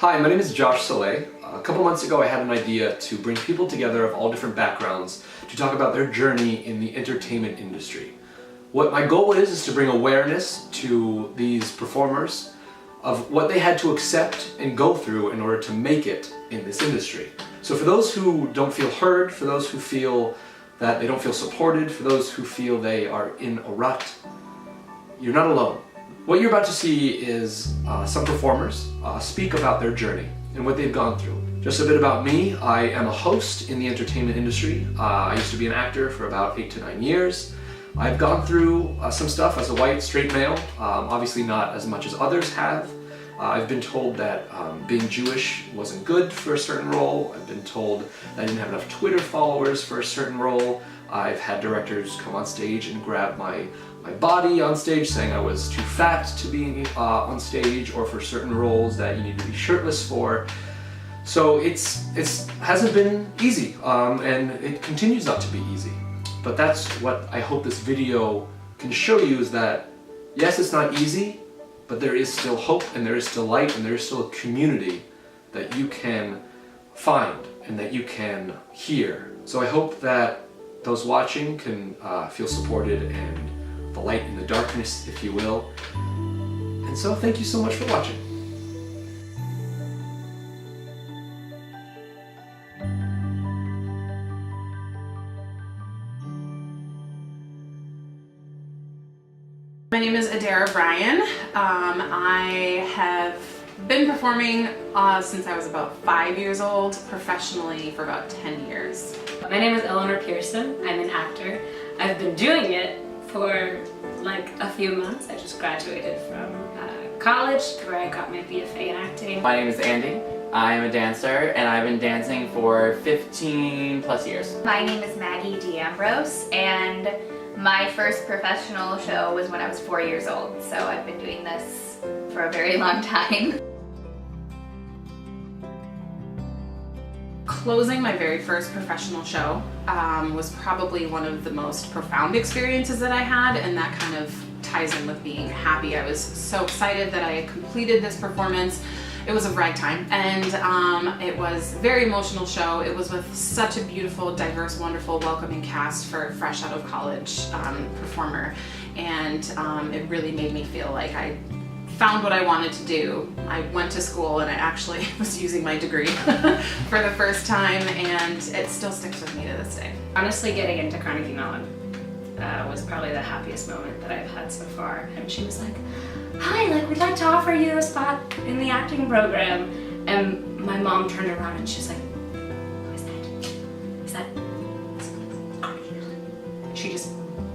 Hi, my name is Josh Saleh. A couple months ago I had an idea to bring people together of all different backgrounds to talk about their journey in the entertainment industry. What my goal is to bring awareness to these performers of what they had to accept and go through in order to make it in this industry. So for those who don't feel heard, for those who feel that they don't feel supported, for those who feel they are in a rut, you're not alone. What you're about to see is some performers speak about their journey and what they've gone through. Just a bit about me, I am a host in the entertainment industry. I used to be an actor for about 8 to 9 years. I've gone through some stuff as a white, straight male, obviously not as much as others have. I've been told that being Jewish wasn't good for a certain role. I've been told that I didn't have enough Twitter followers for a certain role. I've had directors come on stage and grab my body on stage saying I was too fat to be on stage, or for certain roles that you need to be shirtless for. So it hasn't been easy, and it continues not to be easy. But that's what I hope this video can show you, is that yes, it's not easy, but there is still hope, and there is still light, and there is still a community that you can find and that you can hear. So I hope that those watching can feel supported and the light in the darkness, if you will. And so thank you so much for watching. My name is Adara Bryan. I have been performing since I was about 5 years old, professionally for about 10 years. My name is Eleanor Pearson. I'm an actor. I've been doing it for like a few months. I just graduated from college, where I got my BFA in acting. My name is Andy. I'm a dancer, and I've been dancing for 15 plus years. My name is Maggie D'Ambrose, and my first professional show was when I was 4 years old, so I've been doing this for a very long time. Closing my very first professional show was probably one of the most profound experiences that I had, and that kind of ties in with being happy. I was so excited that I had completed this performance. It was of ragtime, and it was a very emotional show. It was with such a beautiful, diverse, wonderful, welcoming cast for a fresh out of college performer, and it really made me feel like I found what I wanted to do. I went to school and I actually was using my degree for the first time, and it still sticks with me to this day. Honestly, getting into Carnegie Mellon was probably the happiest moment that I've had so far. And she was like, "Hi, we'd like to offer you a spot in the acting program." And my mom turned around and she's like, "Who is that? Is that Carnegie Mellon?" She just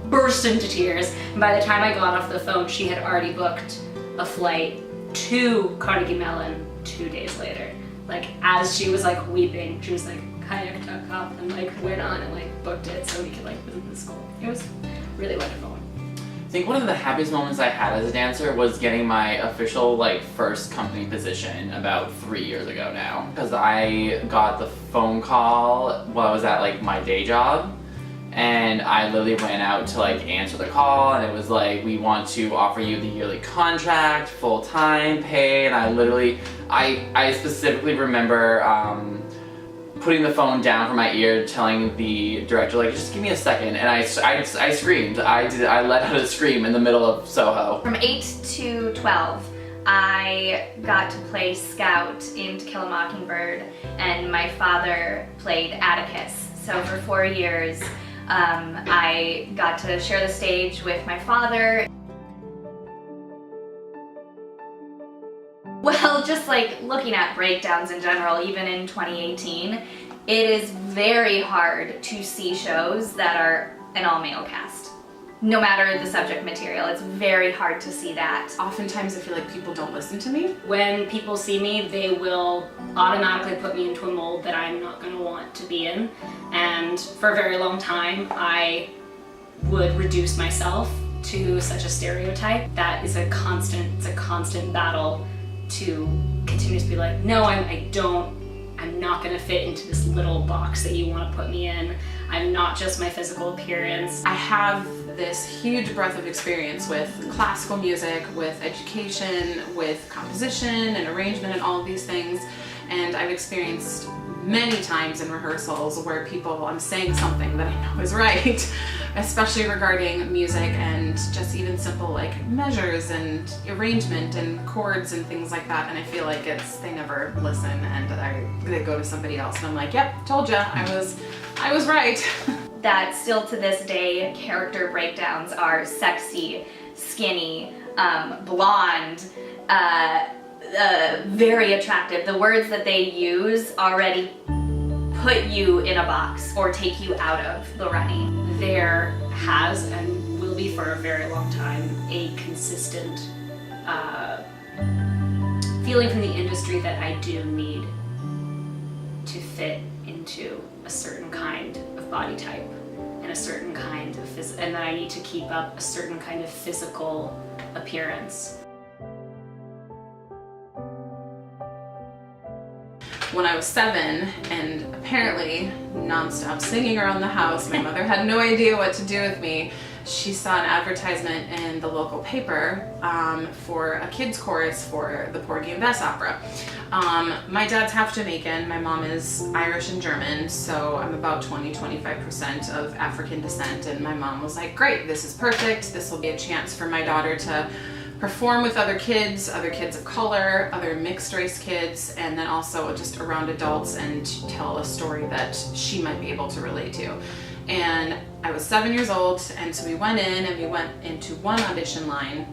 burst into tears. And by the time I got off the phone, she had already booked a flight to Carnegie Mellon 2 days later. As she was weeping, she was kayaked up and went on and booked it so we could visit the school. It was really wonderful. I think one of the happiest moments I had as a dancer was getting my official first company position about 3 years ago now. Because I got the phone call while I was at my day job, and I literally went out to answer the call, and it was we want to offer you the yearly contract, full-time pay, and I specifically remember putting the phone down from my ear, telling the director, just give me a second, and I screamed. I let out a scream in the middle of Soho. From 8 to 12, I got to play Scout in To Kill a Mockingbird, and my father played Atticus. So for 4 years, I got to share the stage with my father. Well, just looking at breakdowns in general, even in 2018, it is very hard to see shows that are an all-male cast. No matter the subject material, it's very hard to see that. Oftentimes I feel like people don't listen to me. When people see me, they will automatically put me into a mold that I'm not going to want to be in. And for a very long time, I would reduce myself to such a stereotype. That is it's a constant battle to continue to be no, I'm not going to fit into this little box that you want to put me in. I'm not just my physical appearance. I have this huge breadth of experience with classical music, with education, with composition and arrangement and all of these things. And I've experienced many times in rehearsals where I'm saying something that I know is right, especially regarding music and just even simple like measures and arrangement and chords and things like that. And I feel like they never listen, and they go to somebody else and I'm like, yep, told ya, I was right. That still to this day, character breakdowns are sexy, skinny, blonde, very attractive. The words that they use already put you in a box or take you out of the running. There has and will be for a very long time a consistent feeling from the industry that I do need to fit into a certain kind of body type and a certain kind of and that I need to keep up a certain kind of physical appearance. When I was 7 and apparently nonstop singing around the house, my mother had no idea what to do with me. She saw an advertisement in the local paper for a kids chorus for the Porgy and Bess opera. My dad's half Jamaican, my mom is Irish and German, so I'm about 20-25% of African descent, and my mom was like, great, this is perfect, this will be a chance for my daughter to perform with other kids of color, other mixed race kids, and then also just around adults, and tell a story that she might be able to relate to. And I was 7 years old, and so we went into one audition line.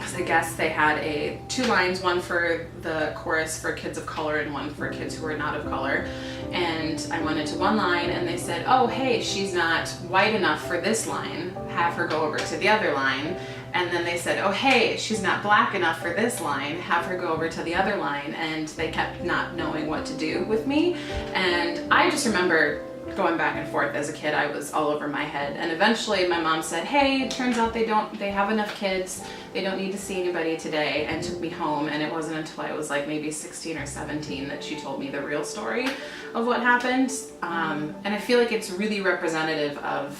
As I guess they had two lines, one for the chorus for kids of color and one for kids who were not of color. And I went into one line and they said, oh hey, she's not white enough for this line, have her go over to the other line. And then they said, oh hey, she's not black enough for this line, have her go over to the other line. And they kept not knowing what to do with me. And I just remember going back and forth as a kid. I was all over my head. And eventually my mom said, hey, it turns out they have enough kids, they don't need to see anybody today, and took me home. And it wasn't until I was like maybe 16 or 17 that she told me the real story of what happened. And I feel like it's really representative of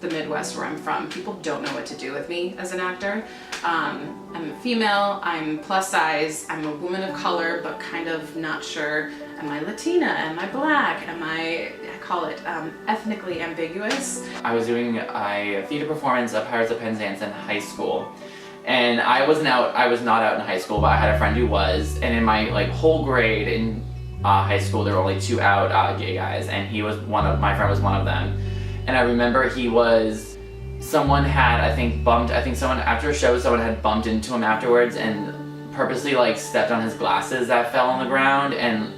the Midwest where I'm from. People don't know what to do with me as an actor. I'm a female, I'm plus size, I'm a woman of color, but kind of not sure, am I Latina, am I black, I call it ethnically ambiguous. I was doing a theater performance of Pirates of Penzance in high school. And I was not out in high school, but I had a friend who was, and in my whole grade in high school there were only 2 out gay guys, and my friend was one of them. And I remember someone had, after a show, someone had bumped into him afterwards and purposely stepped on his glasses that fell on the ground, and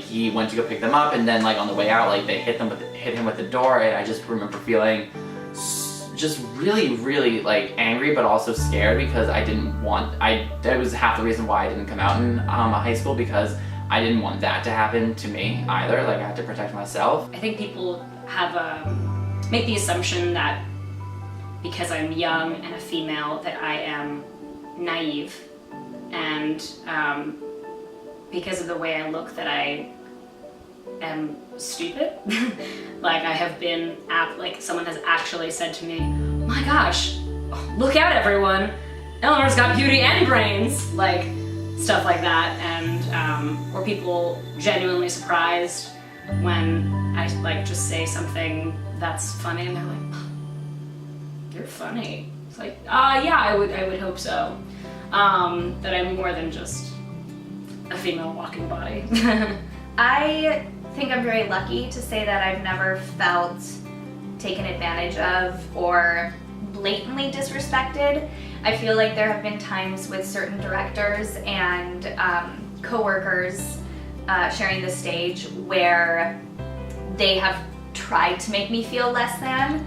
he went to go pick them up, and then on the way out, they hit him with the door, and I just remember feeling just really, really angry, but also scared, because that was half the reason why I didn't come out in high school, because I didn't want that to happen to me either. I had to protect myself. I think people make the assumption that because I'm young and a female that I am naive, and because of the way I look that I am stupid. I have been someone has actually said to me, my gosh, look out everyone, Eleanor's got beauty and brains, stuff like that. And were people genuinely surprised when I just say something that's funny, and they're like, you're funny. It's yeah, I would hope so. That I'm more than just a female walking body. I think I'm very lucky to say that I've never felt taken advantage of or blatantly disrespected. I feel like there have been times with certain directors and co-workers sharing the stage where they have tried to make me feel less than.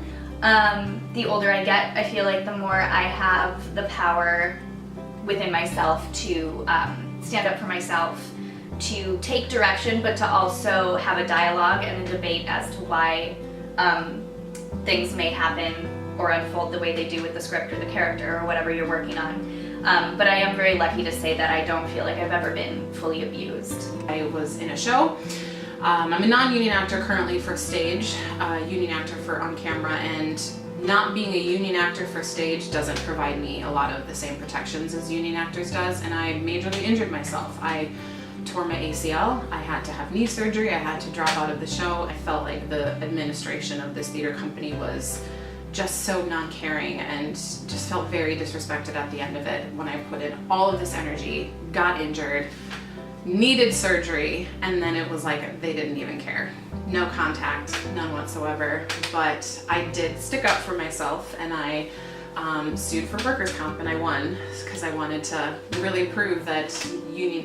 The older I get, I feel like the more I have the power within myself to stand up for myself, to take direction, but to also have a dialogue and a debate as to why things may happen or unfold the way they do with the script or the character or whatever you're working on. But I am very lucky to say that I don't feel like I've ever been fully abused. I was in a show. I'm a non-union actor currently for stage, union actor for on camera, and not being a union actor for stage doesn't provide me a lot of the same protections as union actors does, and I majorly injured myself. I tore my ACL, I had to have knee surgery, I had to drop out of the show. I felt like the administration of this theater company was just so non-caring and just felt very disrespected at the end of it when I put in all of this energy, got injured, needed surgery, and then it was like they didn't even care. No contact, none whatsoever. But I did stick up for myself, and I sued for workers' comp, and I won because I wanted to really prove that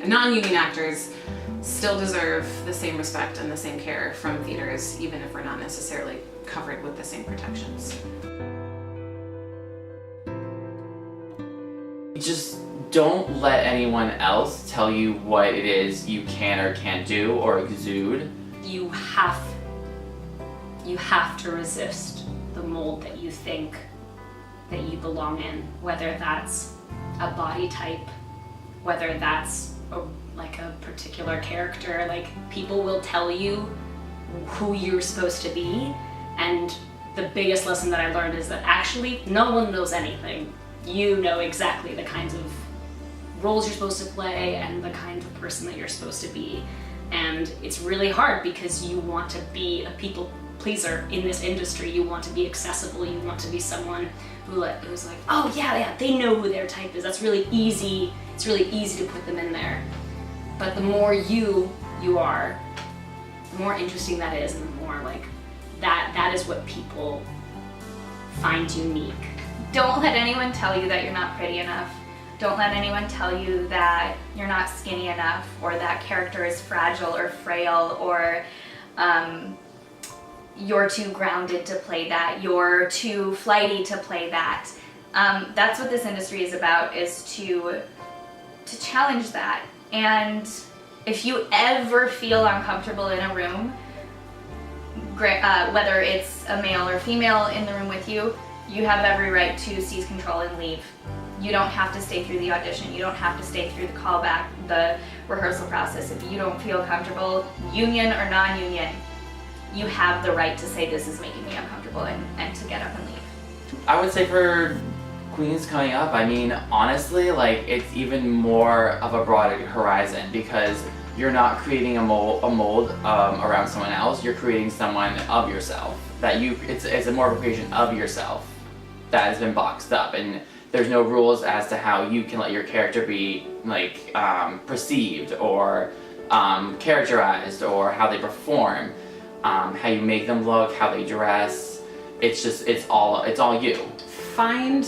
non-union actors still deserve the same respect and the same care from theaters, even if we're not necessarily covered with the same protections. Just don't let anyone else tell you what it is you can or can't do or exude. You have to resist the mold that you think that you belong in, whether that's a body type, whether that's like a particular character. Like, people will tell you who you're supposed to be, and the biggest lesson that I learned is that actually no one knows anything. You know exactly the kinds of roles you're supposed to play and the kind of person that you're supposed to be. And it's really hard because you want to be a people pleaser in this industry. You want to be accessible. You want to be someone who's like, oh yeah, they know who their type is. That's really easy. It's really easy to put them in there. But the more you are, the more interesting that is, and the more like that is what people find unique. Don't let anyone tell you that you're not pretty enough. Don't let anyone tell you that you're not skinny enough, or that character is fragile or frail, or you're too grounded to play that, you're too flighty to play that. That's what this industry is about, is to challenge that. And if you ever feel uncomfortable in a room, whether it's a male or female in the room with you, you have every right to seize control and leave. You don't have to stay through the audition. You don't have to stay through the callback, the rehearsal process. If you don't feel comfortable, union or non-union, you have the right to say, this is making me uncomfortable, and to get up and leave. I would say for queens coming up, I mean, honestly, like, it's even more of a broader horizon, because you're not creating a mold around someone else. You're creating someone of yourself. It's a more of a creation of yourself that has been boxed up, and there's no rules as to how you can let your character be like perceived or characterized, or how they perform, how you make them look, how they dress. It's all you. Find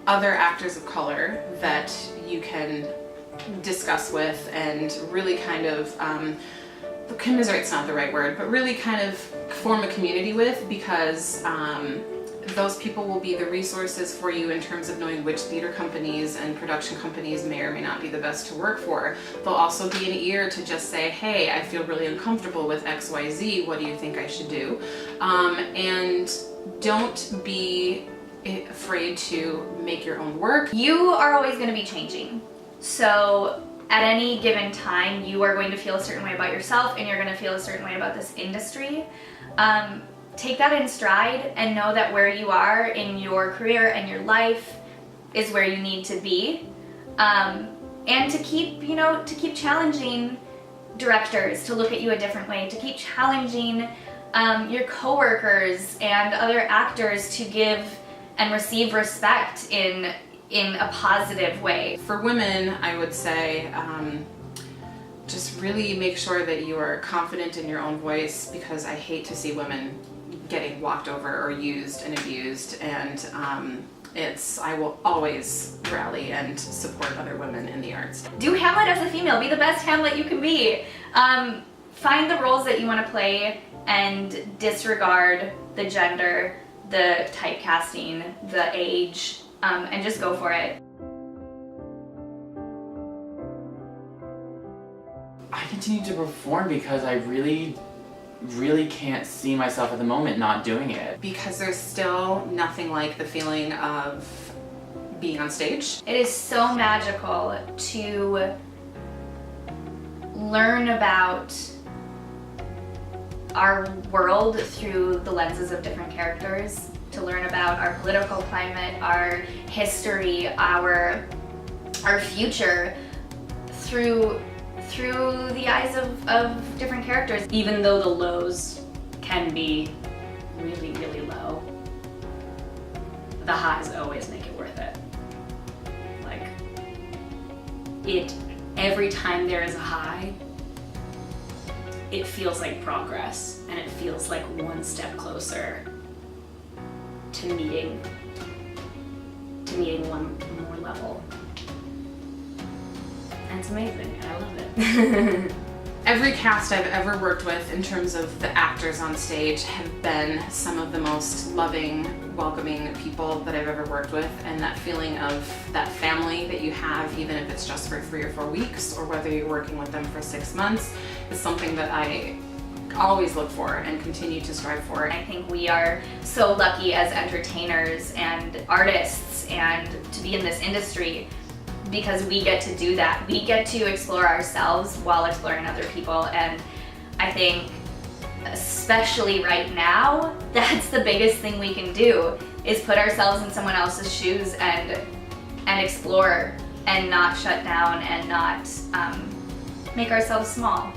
other actors of color that you can discuss with and really kind of commiserate's not the right word, but really kind of form a community with, because those people will be the resources for you in terms of knowing which theater companies and production companies may or may not be the best to work for. They'll also be an ear to just say, hey, I feel really uncomfortable with XYZ, what do you think I should do? And don't be afraid to make your own work. You are always going to be changing. So at any given time, you are going to feel a certain way about yourself, and you're going to feel a certain way about this industry. Take that in stride and know that where you are in your career and your life is where you need to be. And to keep challenging directors to look at you a different way, to keep challenging your coworkers and other actors to give and receive respect in a positive way. For women, I would say just really make sure that you are confident in your own voice, because I hate to see women getting walked over or used and abused, and I will always rally and support other women in the arts. Do Hamlet as a female. Be the best Hamlet you can be. Find the roles that you want to play and disregard the gender, the typecasting, the age, and just go for it. I continue to perform because I really can't see myself at the moment not doing it. Because there's still nothing like the feeling of being on stage. It is so magical to learn about our world through the lenses of different characters. to learn about our political climate, our history, our future through the eyes of different characters. Even though the lows can be really, really low, the highs always make it worth it. Like, every time there is a high, it feels like progress, and it feels like one step closer to meeting one more level. And it's amazing, and I love it. Every cast I've ever worked with in terms of the actors on stage have been some of the most loving, welcoming people that I've ever worked with, and that feeling of that family that you have, even if it's just for 3 or 4 weeks, or whether you're working with them for 6 months, is something that I always look for and continue to strive for. I think we are so lucky as entertainers and artists and to be in this industry, because we get to do that. We get to explore ourselves while exploring other people, and I think especially right now, that's the biggest thing we can do, is put ourselves in someone else's shoes and explore and not shut down and not make ourselves small.